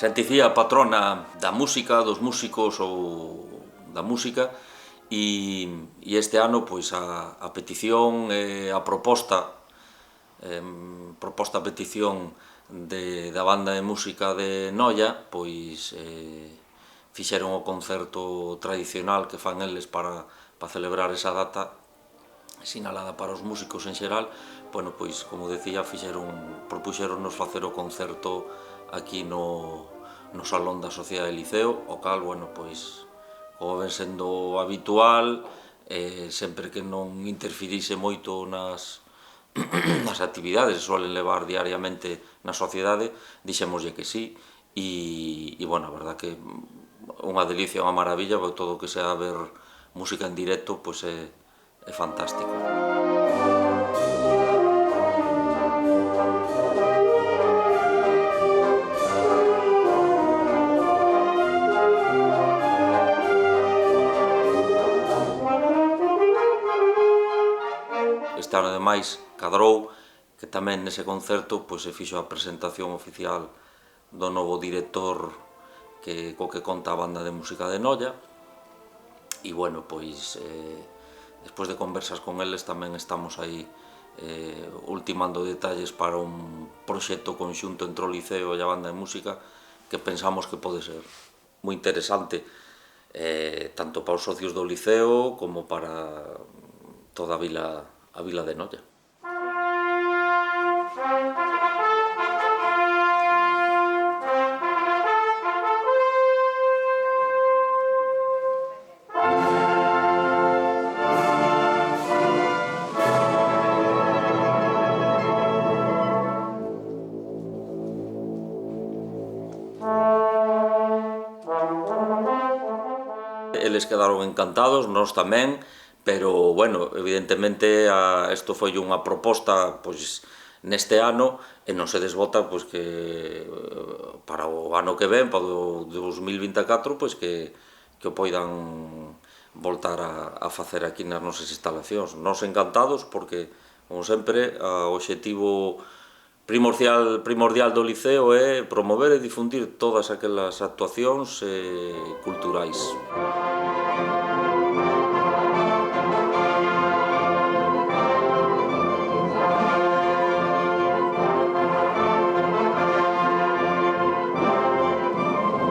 Santicía patrona da música, dos músicos ou da música, e este ano pois a petición, a proposta a petición da banda de música de Noia, pois fixeron o concerto tradicional que fan eles para celebrar esa data sinalada para os músicos en xeral. Bueno, pois, como decía, propuxeronnos facer o concerto aquí no Salón da Sociedade de Liceo, o cal, bueno, pois, como ven sendo habitual, sempre que non interfirise moito nas actividades que suelen levar diariamente na sociedade, dixémoslle que sí, e, bueno, a verdad que unha delicia, unha maravilla, porque todo o que sea ver música en directo, pois é fantástico. Este ano, ademais, cadrou que tamén nese concerto pois, se fixo a presentación oficial do novo director co que conta a banda de música de Noia, e, bueno, pois, despois de conversas con eles tamén estamos aí ultimando detalles para un proxecto conxunto entre o Liceo e a banda de música que pensamos que pode ser moi interesante tanto para os socios do Liceo como para toda a vila de Noia. Eles quedaron encantados, nós tamén, pero, bueno, evidentemente isto foi unha proposta pois neste ano e non se desbota pois que para o ano que ven, para o 2024, pois que o poidan voltar a facer aquí nas nosas instalacións. Nós encantados porque, como sempre, o obxectivo primordial do Liceo é promover e difundir todas aquelas actuacións culturais.